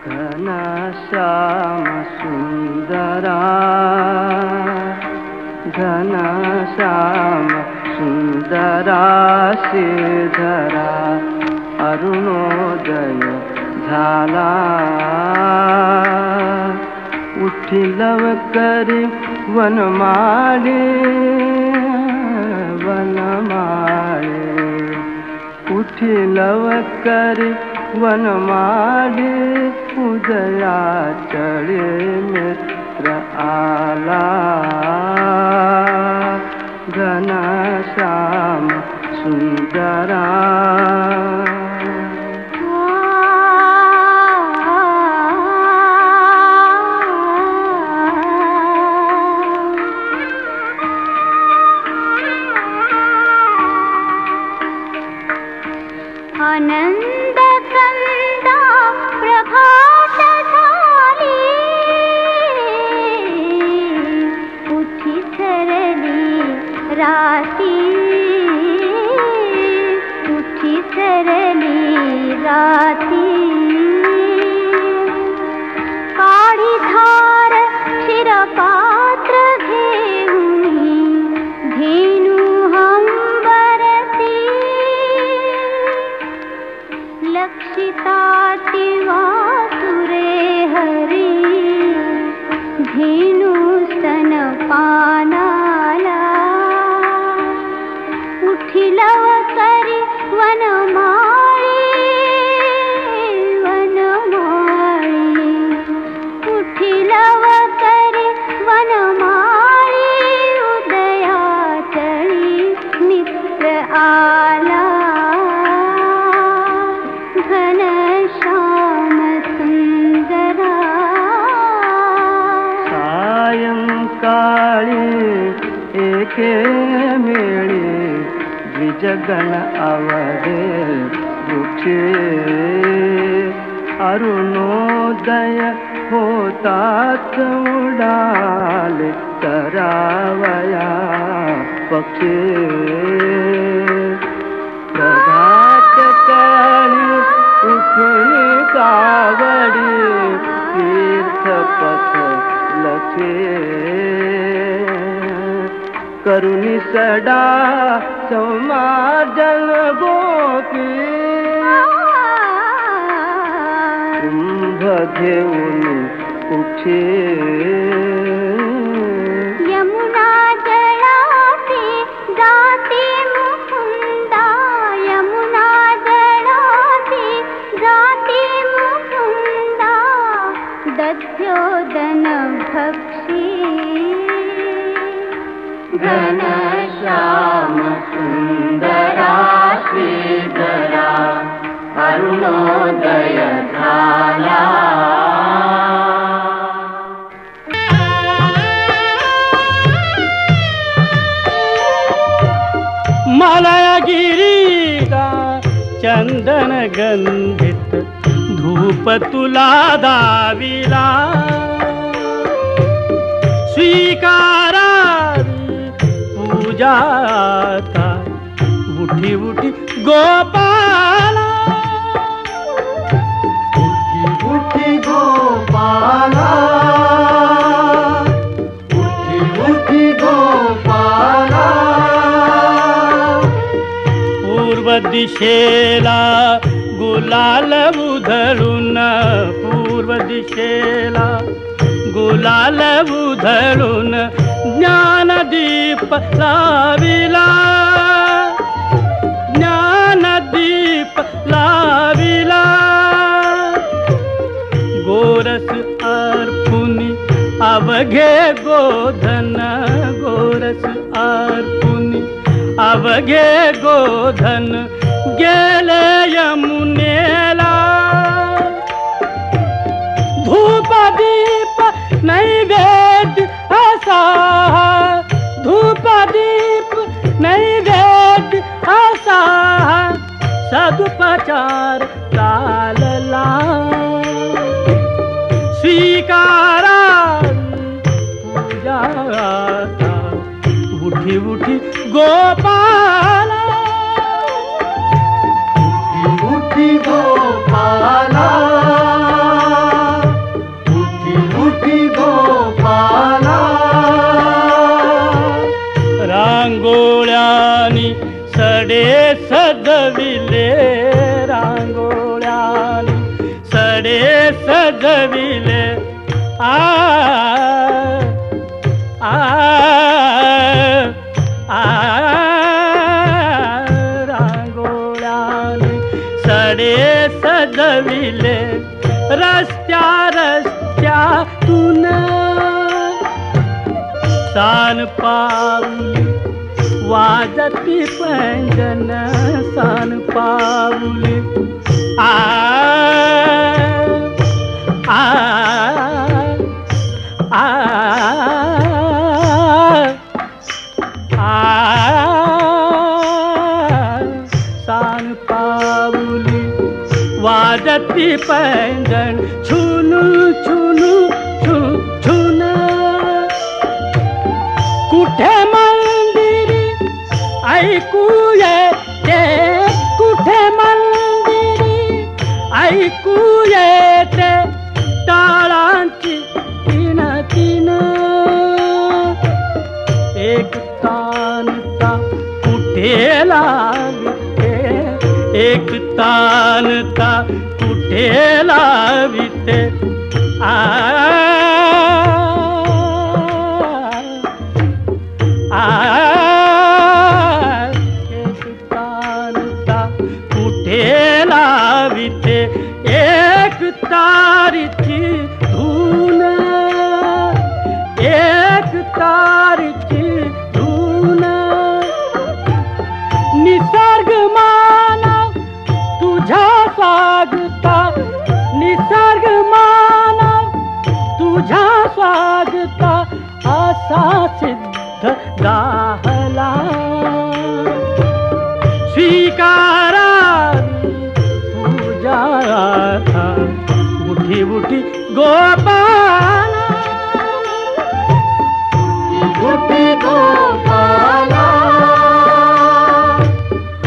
घनश्याम सुंदरा घनश्याम सुंदरा श्रीधरा अरुणोदय झाला उठी लवकरी वनमाळे वनमाळे उठी लवकरी वनमाळे उदया चढे मित्र आला घनश्याम सुंदरा आनंद कंदा प्रभात झाली उठी सरली राती उठी सरली राती काळी धार शिरपात्र घेऊनी धेनु लक्षिताति वासुरे हरी धेनु स्तनपानाला उठी लवकरी वनमाळी वनमाळी उठी लवकरी वनमाळी उदया चढी मित्र आला घनश्याम सुंदरा सायंकाळी एके मेळी द्विजगण आवडे वृक्षे अरुणोदय होतात उडाले तरावया पक्षी प्रभात काळी उठून कावडी तीर्थपथ लखे करुणी सडा समाजन गोपी कुंभ घेऊन उठे यमुना जळासी जाती मुकुंदा यमुना जळासी जाती मुकुंदा दध्योदन भक्षी घनश्याम सुंदरा श्रीधरा अरुणोदय झाला मलयगिरीचा चंदन गंधित धूप तुला दाविला स्वीकारावी पूजाता उठी उठी गोपाला उठी उठी गोपाला उठी उठी गोपाला पूर्व दिशेला गुलाल उधळून पूर्व दिशेला गुलाल उधळून ज्ञानदीप लाविला ज्ञानदीप लाविला गोरस अर्पुनी अवघे गोधन गोरस अर्पुनी अवघे गोधन गेले यमुनेला धूप दीप नैवेद्य असा धूप दीप नैवेद्य असा सदुपचार चालला स्वीकारा पूजा उठी उठी गोपाला उठी उठी गोपाला सडे सजविले आ आ आ रांगोळ्याने सडे सजविले रस्त्या रस्त्यातून सान पाऊली वाजती पैंजन सान पाऊली आ आ आ सान पाऊली वाजती पैंजण छुनू छुनू छू छुन कुठे मंदिरी ऐकू येते कुठे मंदिरी ऐकू येते टाळांची तीन तीन एक तानता कुठे लाविते एक तानता कुठे लाविते आ एक तानता कुठे लाविते एक तारीची धून एक तारीची धून निसर्ग मानव तुझ्या स्वागता निसर्ग मानव तुझ्या स्वागता असा सिद्ध दाहला स्वीकारावी पूजा उठी उठी गोपाला उठी गोपाला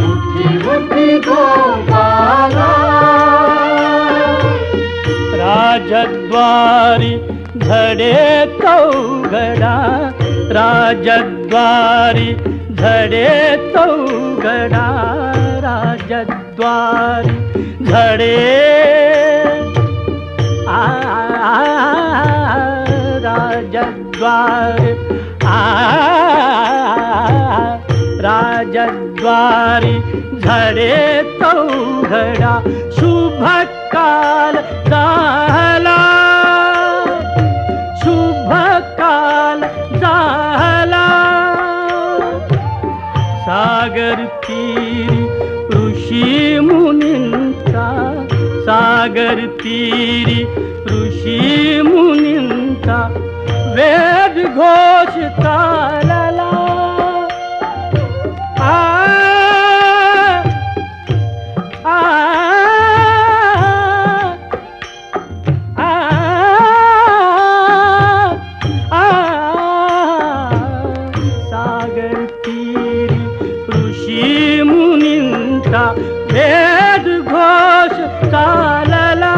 उठी गोपाला राजद्वारी झडे चौघडा राजद्वारी झडे चौघडा राजद्वारी झडे राजद्वारी राजद्वारी झडे चौघडा शुभ काल झाला शुभ काल झाला सागर तीरी ऋषी मुनींचा सागर तीरी ऋषी मुनींचा वेद घोष चालला आ आ सागर तीरी ऋषी मुनींचा वेद घोष चालला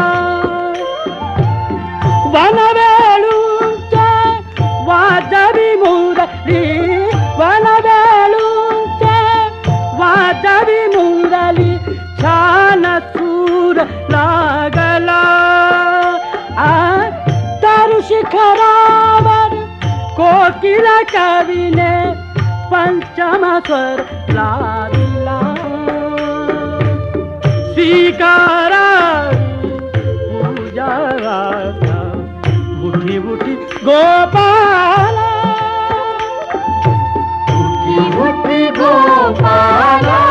वनवेळूंचे वाजवी मुरली वनवेळूंचे वाजवी मुरली छान सूर लागला दारू शिखरावर कोकिला कवीने पंचम स्वर लाविला स्वीकारावी पूजा उठी उठी गोपाला उठी गोपाला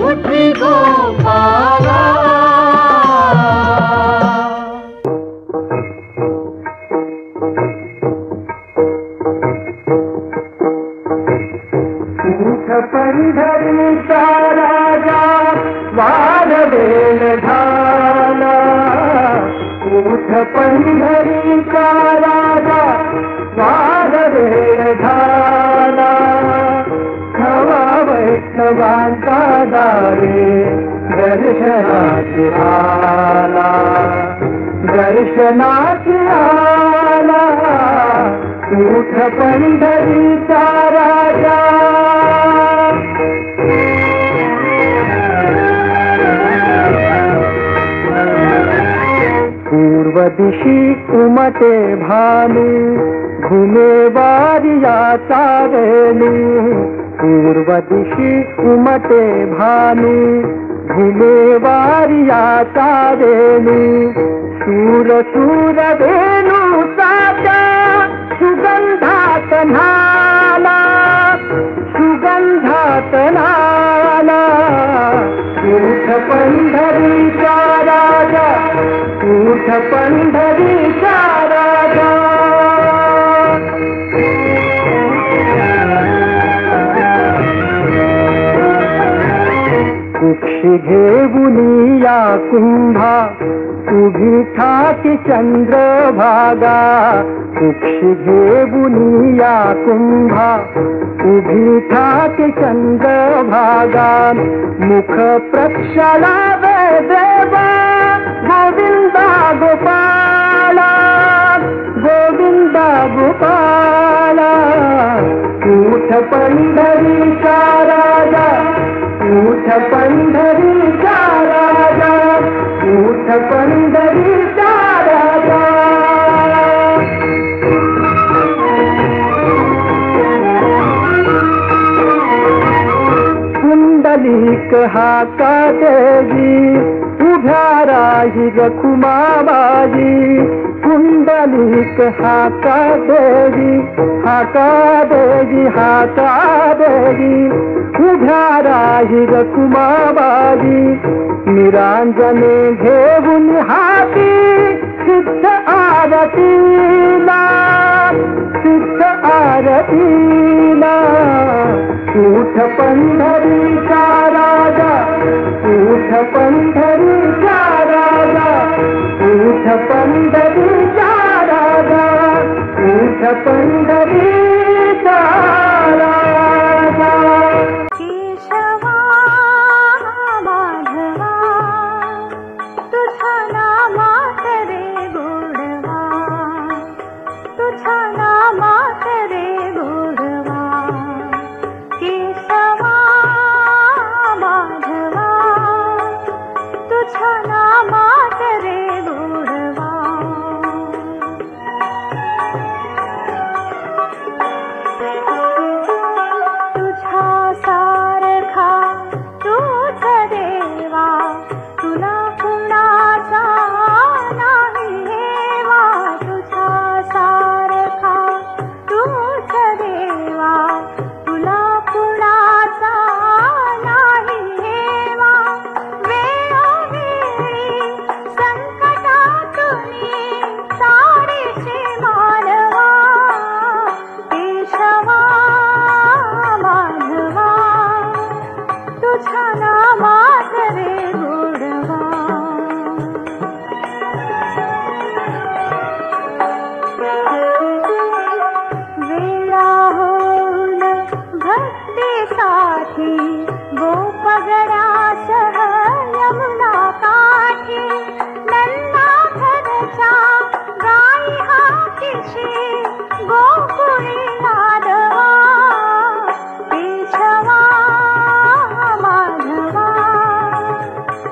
उठी गोपाला पंढरीचा राजा वारवेल झाला उठ पंढरीचा राजा वारवेल झाला खवा वैष्णवांचा दारे दर्शनाची आला दर्शनाची आला उठ पंढरीचा राजा दिशी उमटे भानू घुमे वारियाचा वेणू पूर्व दिशी उमटे भानू घुमे वारियाचा वेणू सूर सूर वेणू साचा सुगंधात नाला सुगंधात नाला उठ पंढरीचा राजा उठ पंढरीचा राजा कुक्षी घेऊनी या कुंभा उभी ठाकी चंद्रभागा कुक्षी घेऊनी या कुंभा उभी ठाकी चंद्रभागा मुख प्रक्षाला देवा गोविंदा गोपाला गोविंदा गोपाला उठ पंढरीचा राजा उठ पंढरीचा राजा उठ पंढरीचा राजा कुंडलिक हाका देवी उभ्या राही रखुमाबाई कुंडलिक हाका देवी हाका देवी हाका देवी उभ्या राही रखुमाबाई निरांजने घेऊन हाती सिद्ध आरतीला सिद्ध आरतीला उठ पंढरीचा राजा उठ पंढरीचा राजा उठ पंढरीचा राजा उठ पंढरीचा राजा केशवा माधवा तुझा नामात रे गोडवा तुझा नामात रे गोडवा केशवा माधवा तुझा नामात रे गोडवा तुझा सारखा तूच देवा तुला कुणाचा नाही हेवा तुझा सारखा तूच देवा तुला कुणाचा नाही हेवा वेळोवेळी संकटातून सारीशी मानवा केशवा माधवा तुझा नामात रे गोडवा वेळा होऊन भक्तीसाठी गोपगणासह यमुना काठी नंदा घरच्या गाई हाकीशी गोकुळी नादवा केशवा माधवा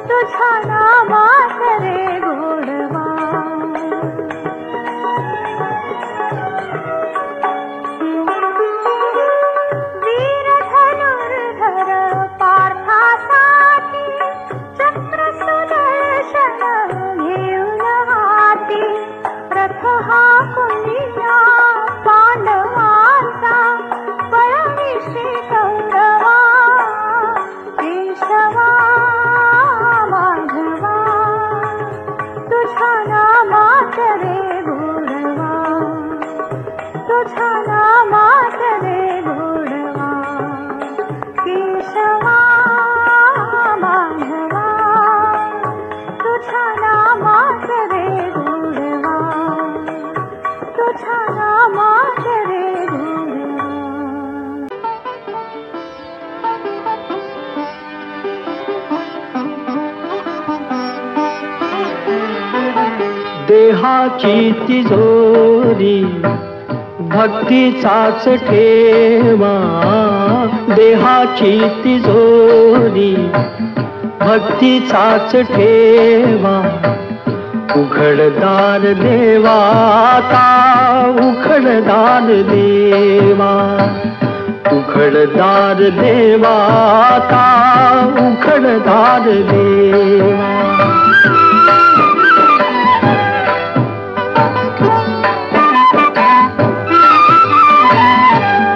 तुझा नामात रे गोडवा वीर धनुर्धर पार्थासाठी चक्र सुदर्शन घेऊन हाती रथ हा कुंडिया पांडवांचा पळविशी कौरवा केशवा माधवा तुझा नामात रे गोडवा तुझा नामात रे गोडवा केशवा माधवा तुझा नामात रे गोडवा तुझा नामात रे गोडवा देहाची तिजोरी भक्तीचाच ठेवा देहाची तिजोरी भक्तीचाच ठेवा उघडदार देवाता उघडदार देवा उघडदार देवाता उघडदार देवा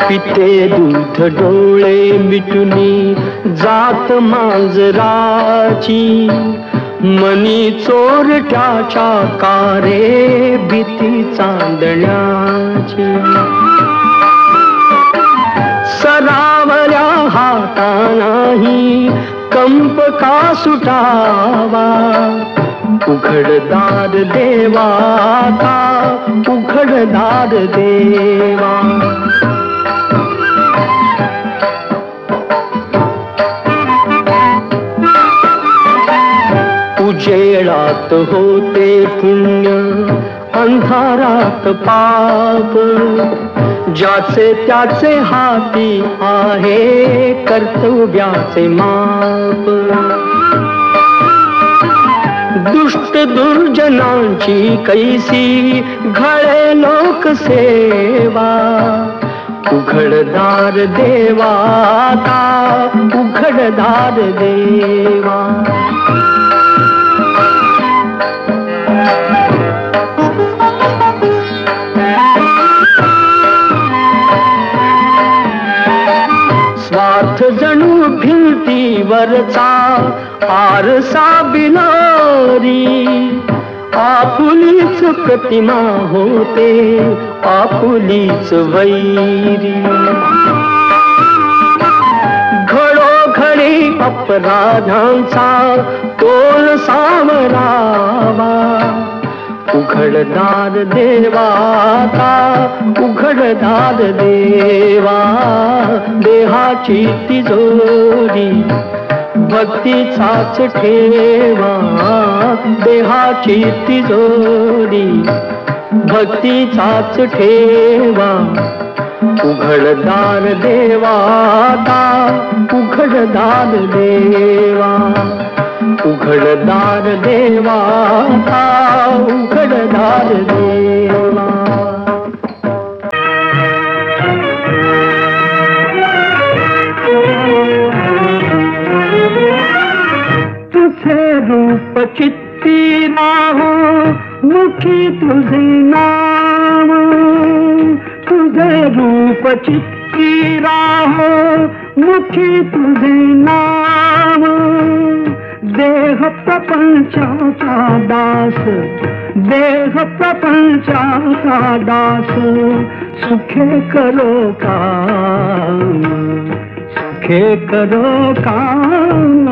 पिते दूध डोळे मिटुनी जात मांजराची मनी चोरट्याच्या कारे भीती चांदण्याची सरावल्या हातानाही कंप का सुटावा उघडदार देवाता उघडदार देवा उजेडात होते पुण्य अंधारात पाप ज्याचे त्याचे हाती आहे कर्तव्याचे माप दुष्ट दुर्जनांची कैसी घळे लोकसेवा उघडदार देवाता उघडदार देवा स्वार्थ जणू भिंतीवरचा आरसा बिलारी आपुलीच प्रतिमा होते आपुलीच वैरी घडोघडी अपराधांचा तोल सावरावा उघडदार देवाता उघडदार देवा देहाची तिजोरी भक्तीचाच ठेवा देहाची तिजोरी भक्तीचाच ठेवा उघडदार देवाता उघडदार देवा उघडदार देवाता उघडदार देवा तुझे रूप चित्ती राहो मुखी तुझे नाम तुझे रूप चित्ती राहो मुखी तुझे नाम देह प्रपंचाचा दास देह प्रपंचाचा दास सुखे करो काम सुखे करो काम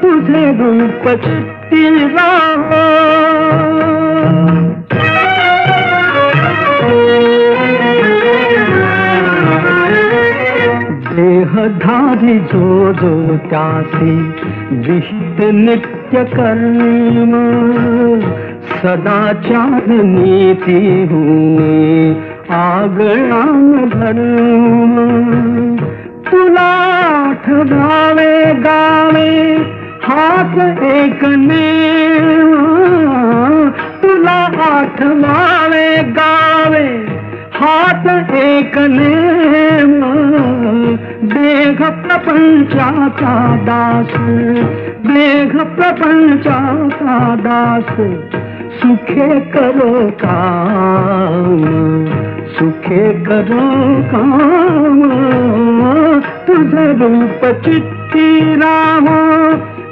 तुझे रूप चित्ती राहो देहधारी जो जो त्यासी विहित नित्य कर्म सदाचार नीति होणे आगळान धर्म तुला आठवावे गावे हात एकने तुला आठवावे गावे हात एकने देह प्रपंचाचा दास देह प्रपंचाचा दास सुखे करो काम सुखे करो काम तुझे रूप चित्ती राहो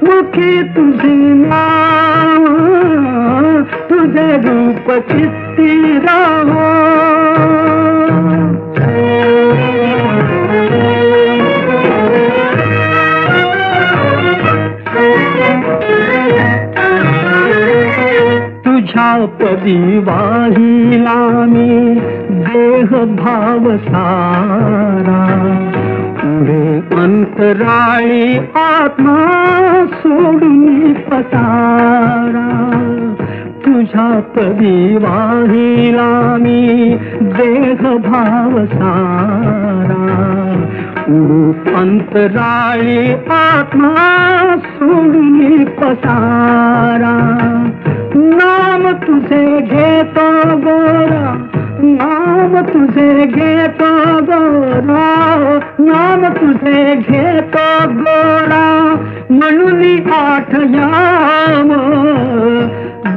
मुखी तुझे नाम तुझे रूप चित्ती राहो तुझ्या पदी वाहिला मी देह भाव सारा पुढे अंतराळी आत्मा सोडून पसारा तुझ्या पदी वाहिला मी देह भाव सारा अंतराळी आत्मा सोडून पसारा काम,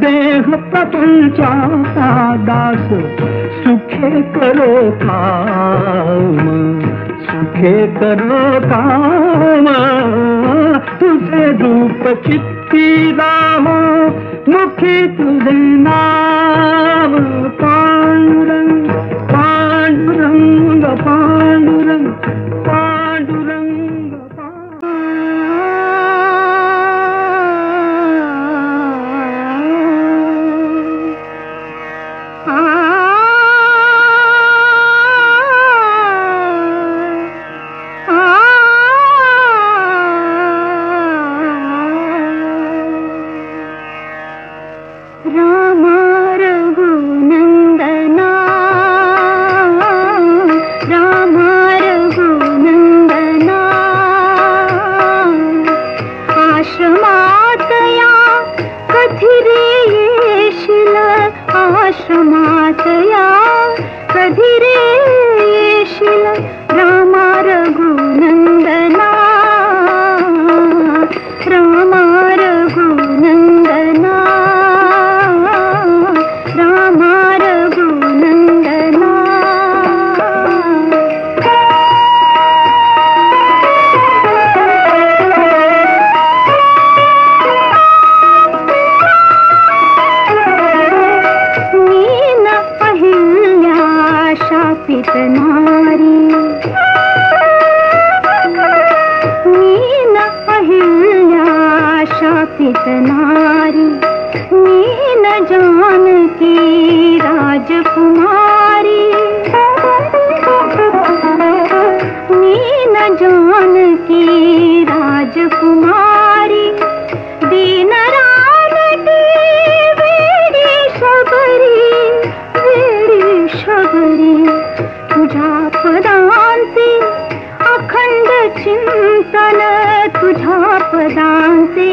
देह प्रपंचाचा दास सुखे करो काम, सुखे करो काम, तुझे रूप चित्ती राहो, मुखी तुझे नाम, पांडुरंग पांडुरंग पांडुरंग पांडुरंग आश्रमातया कधी रे येशील रामा रघुनंदना, रामा रघुनंदना, रामा रघुनंदना. शापित नारी, मीन अहिल्या शापित नारी, मीन जानकी राजकुमारी, मीन जानकी राजकुमारी, दीन रावटी वेडी शबरी, वेडी शबरी, तुझ्या पदांचे अखंड चिंतन, तुझ्या पदांचे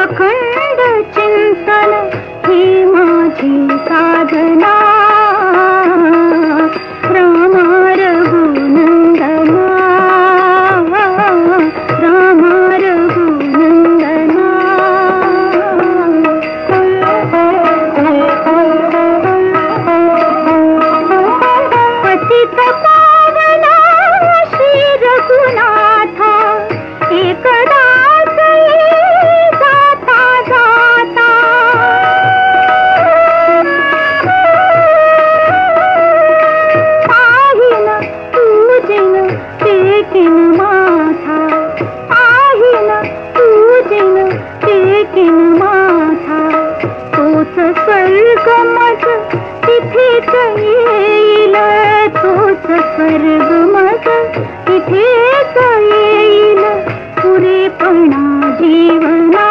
अखंड चिंतन, ही माझी साधना, रामा रघुनंदना, रामा रघुनंदना. पतित पावना श्री रघुनाथा, एकदाच जाता जाता, पाहिन तुझिन टेकिन माथा, पाहिन तुझिन टेकिन माथा, तोच स्वर्ग मज तिथेच येईल, तोच स्वर्ग मज तिथेच येईल, पुरेपणा जीवना,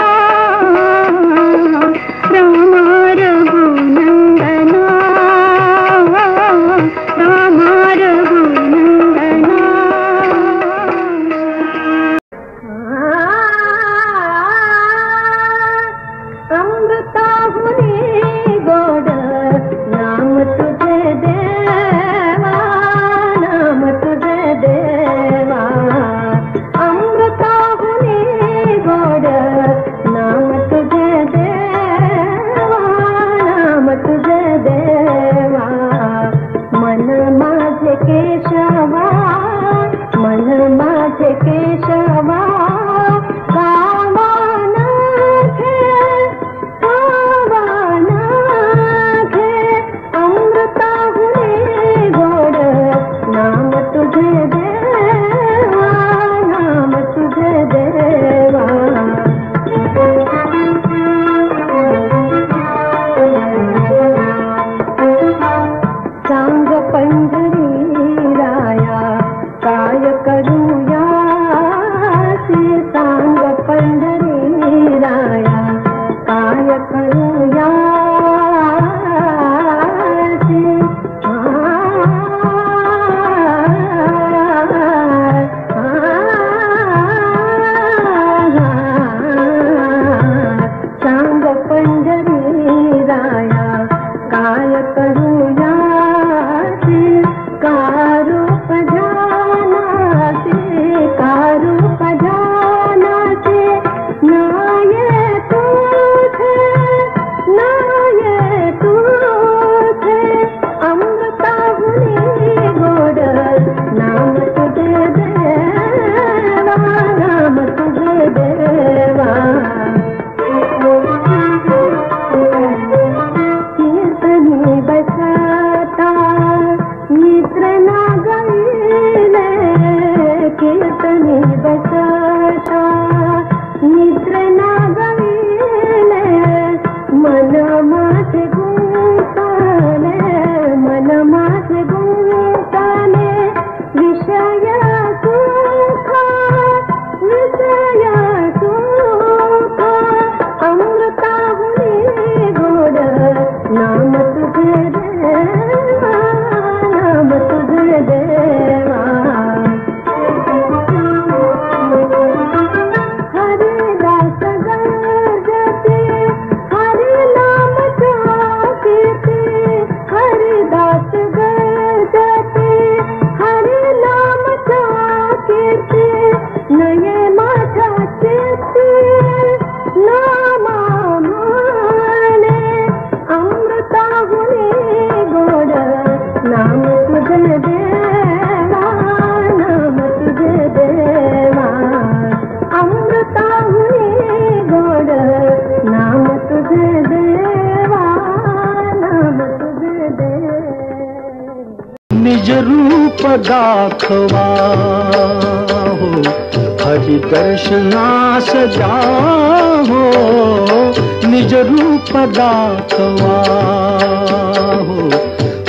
रामा रघुनंदना, रामा रघुनंदना. अमृताहुनी गोड नाम तुझे देवा, नाम तुझे देवा, अमृताहुनी गोड नाम तुझे देवा, नाम तुझे देवा. मन माझे केशवा, मन माझे केशवा, गावाना घे, गावाना घे, अमृताहुनी गोड नाम तुझे देवा, नाम तुझे देवा. सांग पंढरी राया काय करूया, सांग पंढरी राया काय करूया, सांग पंढरी राया काय करूया, कारूप ध्यानाचे, कारूप ध्यानाचे, नाये तू दाखवा हो, हरि दर्शनास द्या हो, निज रूप दाखवा हो,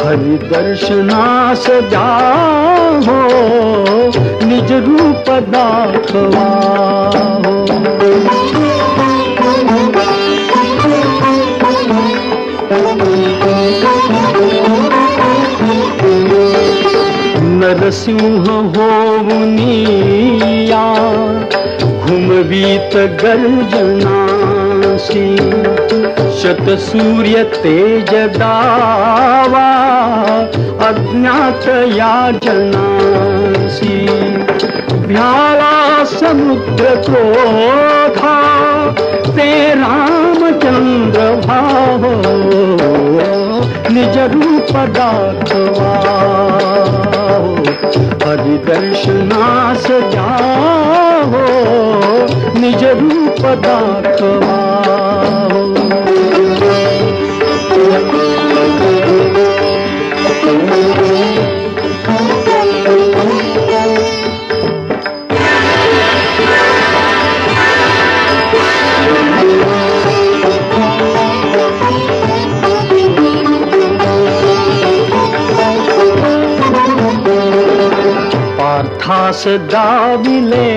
हरि दर्शनास द्या हो, निज रूप दाखवा हो। नरसिंह होऊनिया घुमवीत गर्जनासी, शतसूर्य तेज दावा अज्ञात याजनासी, भ्याला समुद्र क्रोधा ते रामचंद्र भाव, निज रूप दाखवा हरि दर्शनास द्या हो, निज रूप दाखवा हो। पार्थास दाविले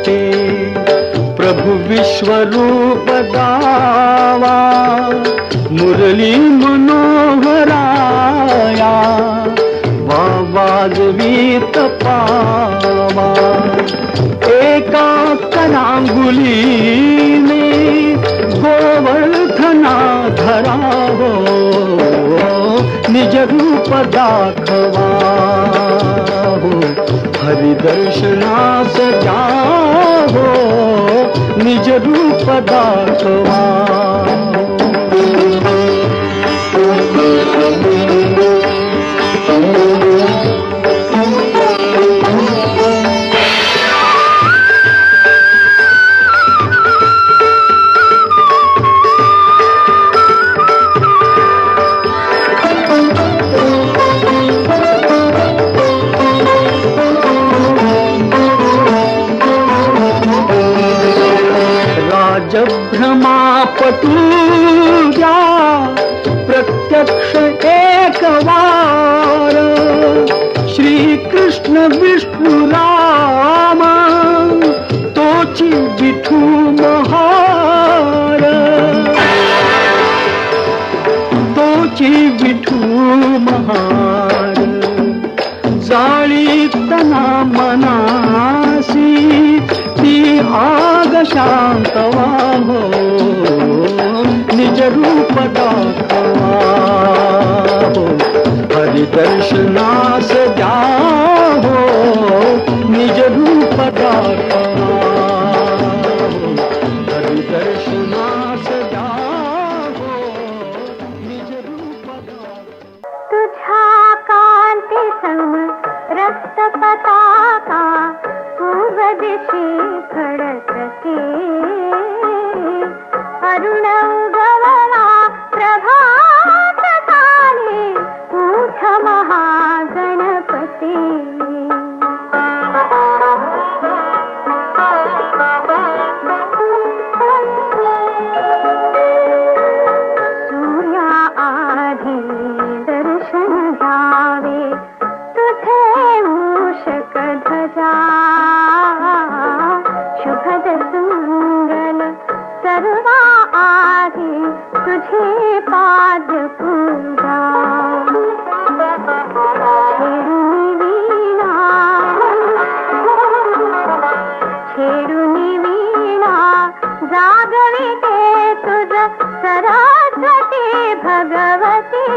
ते प्रभु विश्वरूप दावा, मुरली मनोहराया वाजवीत पावा, एका करांगुलीने गोवर्धना धरा हो, निज रूप दाखवा हो, हरि दर्शनास द्या हो, निज रूप दाखवा भ्रमापटूया प्रत्यक्ष एक वार, श्री कृष्ण विष्णु राम तोची विठू महार, तोची विठू महार, जाळी तना मनासी ती आग शांतवा हो, निज रूप दाखवा हो, हरि दर्शनास द्या हो, निज रूप दाखवा हो, हरि दर्शनास द्या हो, निज रूप दाखवा। तुझ्या कांती सम रक्त पताका पूर्व दिशी खडकते, अरुण उगवला प्रभात काली, उठ महागणपती। सूर्या आधी दर्शन घ्यावे तुझे मूषक ध्वजा, शुभद सुमंगल सर्वा आधी तुझे पाद पूजा। छेडुनी वीणा जागविते तुझ सरस्वती भगवती,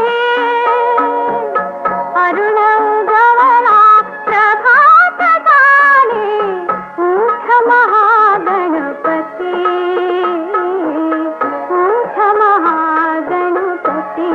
अरुण उगवला प्रभात काली, उठ महागणपती, उठ महागणपती।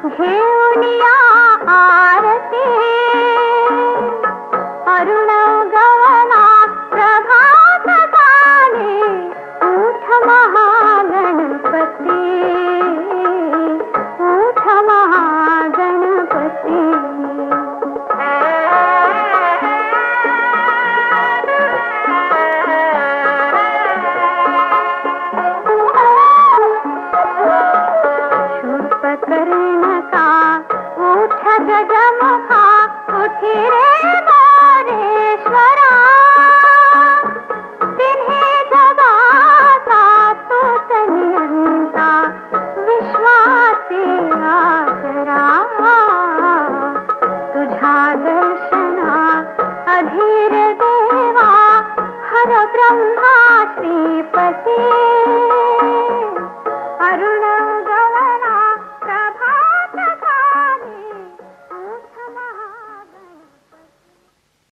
घेऊन या